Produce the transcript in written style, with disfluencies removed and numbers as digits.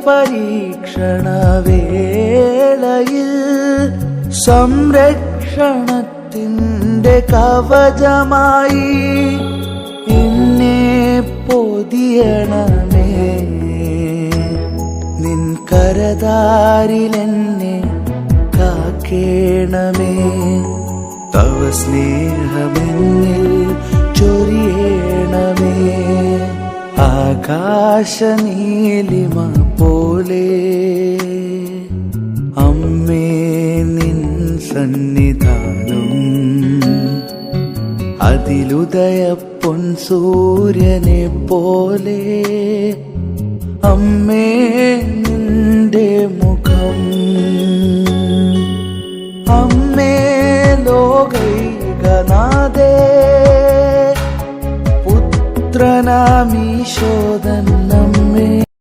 പരീക്ഷണവേളയിൽ സംരക്ഷണത്തിൻ്റെ കവചമായി എന്നെ പൊതിയണമേ. നിൻ കരതാരിലെന്നെ കാക്കേണമേ. തവ സ്നേഹമെന്നിൽ ചൊരിയണമേ. ആകാശനീലിമ പോലെ അമ്മേ നിൻ സന്നിധാനം, അതിലുദയ പൊൻസൂര്യനെ പോലെ അമ്മേ